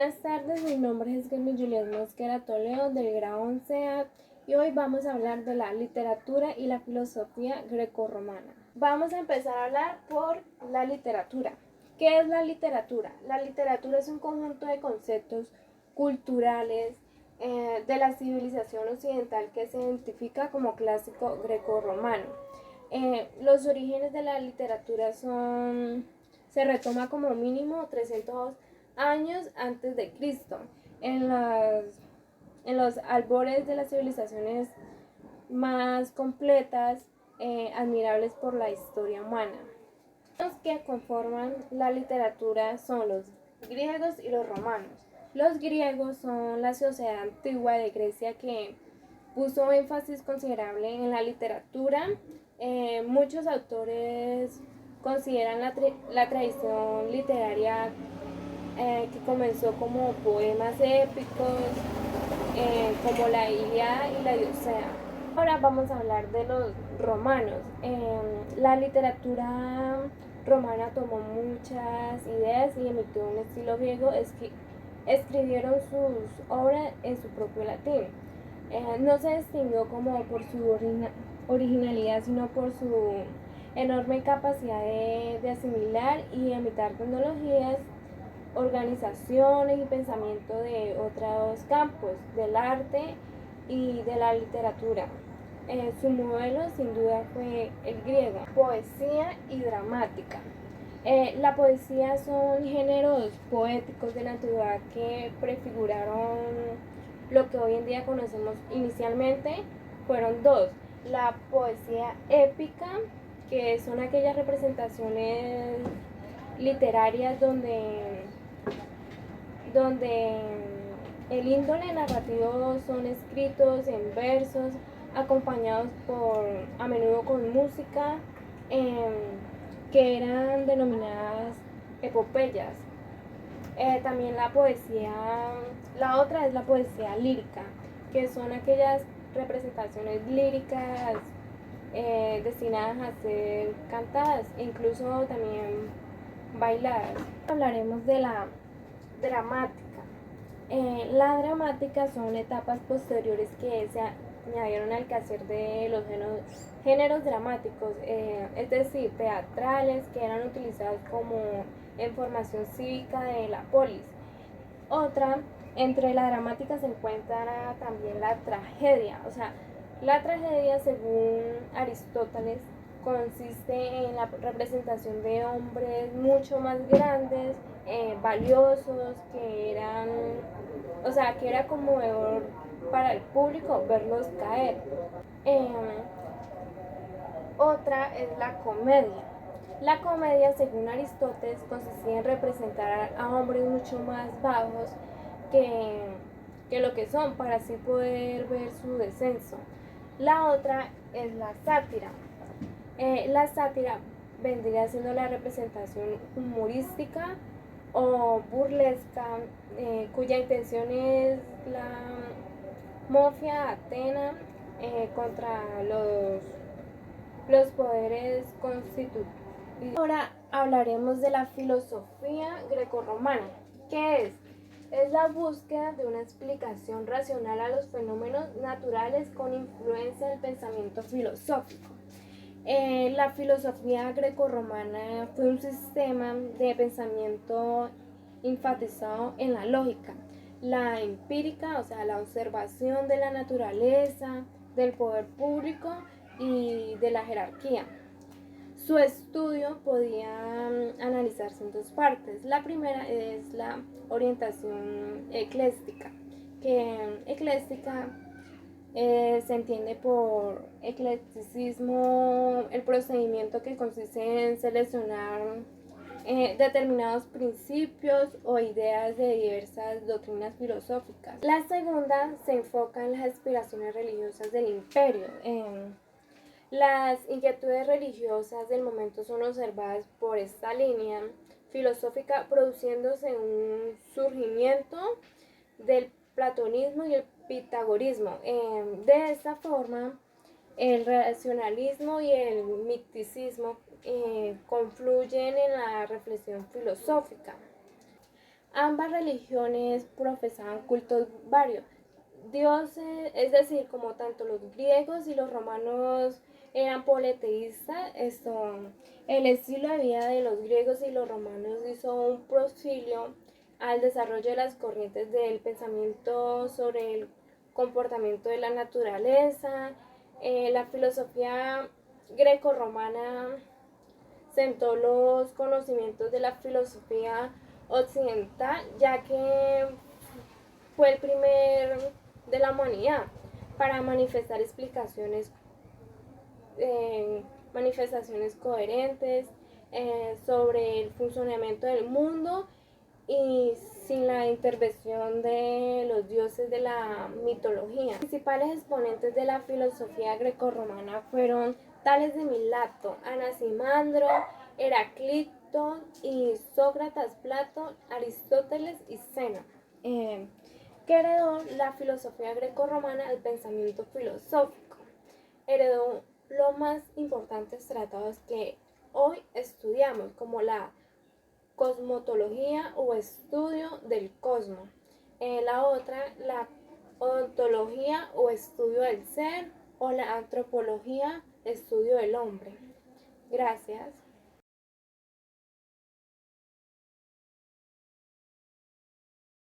Buenas tardes, mi nombre es Jenny Juliet Mosquera Toledo del grado 11A y hoy vamos a hablar de la literatura y la filosofía grecorromana. Vamos a empezar a hablar por la literatura. ¿Qué es la literatura? La literatura es un conjunto de conceptos culturales de la civilización occidental que se identifica como clásico grecorromano. Los orígenes de la literatura se retoma como mínimo 300 años antes de Cristo, en los albores de las civilizaciones más completas, admirables por la historia humana. Los que conforman la literatura son los griegos y los romanos. Los griegos son la sociedad antigua de Grecia que puso énfasis considerable en la literatura. Muchos autores consideran la tradición literaria que comenzó como poemas épicos, como la Ilíada y la Odisea. Ahora vamos a hablar de los romanos. La literatura romana tomó muchas ideas y emitió un estilo griego. Escribieron sus obras en su propio latín. No se distinguió como por su originalidad, sino por su enorme capacidad de asimilar y imitar tecnologías, organizaciones y pensamiento de otros campos, del arte y de la literatura. Su modelo sin duda fue el griego. Poesía y dramática. La poesía son géneros poéticos de la antigüedad que prefiguraron lo que hoy en día conocemos. Inicialmente fueron dos: la poesía épica, que son aquellas representaciones literarias donde el índole narrativo son escritos en versos acompañados a menudo con música, que eran denominadas epopeyas. También la otra es la poesía lírica, que son aquellas representaciones líricas destinadas a ser cantadas e incluso también bailadas. Hablaremos de la dramática. La dramática son etapas posteriores que se añadieron al quehacer de los géneros dramáticos, es decir, teatrales, que eran utilizados como en formación cívica de la polis. Otra, entre la dramática se encuentra también la tragedia. O sea, la tragedia, según Aristóteles, consiste en la representación de hombres mucho más grandes, valiosos, que era conmovedor para el público verlos caer. Eh, Otra es la comedia. La comedia, según Aristóteles, consistía en representar a hombres mucho más bajos que, que lo que son, para así poder ver su descenso. La otra es la sátira. La sátira vendría siendo la representación humorística o burlesca, cuya intención es la mofia Atena contra los poderes constitutivos. Ahora hablaremos de la filosofía grecorromana. ¿Qué es? Es la búsqueda de una explicación racional a los fenómenos naturales con influencia del pensamiento filosófico. La filosofía grecorromana fue un sistema de pensamiento enfatizado en la lógica, la empírica, o sea, la observación de la naturaleza, del poder público y de la jerarquía. Su estudio podía analizarse en dos partes. La primera es la orientación ecléstica, que ecléstica se entiende por eclecticismo el procedimiento que consiste en seleccionar determinados principios o ideas de diversas doctrinas filosóficas. La segunda se enfoca en las aspiraciones religiosas del imperio. Las inquietudes religiosas del momento son observadas por esta línea filosófica, produciéndose un surgimiento del platonismo y el pitagorismo. De esta forma, el racionalismo y el misticismo confluyen en la reflexión filosófica. Ambas religiones profesaban cultos varios. Dioses, es decir, como tanto los griegos y los romanos eran politeístas, el estilo de vida de los griegos y los romanos hizo un prosfilio al desarrollo de las corrientes del pensamiento sobre el comportamiento de la naturaleza. La filosofía greco-romana sentó los conocimientos de la filosofía occidental, ya que fue el primer de la humanidad para manifestaciones coherentes sobre el funcionamiento del mundo y sin la intervención de los dioses de la mitología. Los principales exponentes de la filosofía grecorromana fueron Tales de Mileto, Anaximandro, Heraclito y Sócrates, Platón, Aristóteles y Zeno, que heredó la filosofía grecorromana del pensamiento filosófico. Heredó los más importantes tratados que hoy estudiamos, como la cosmología o estudio del cosmos. La otra, la ontología o estudio del ser, o la antropología, estudio del hombre. Gracias.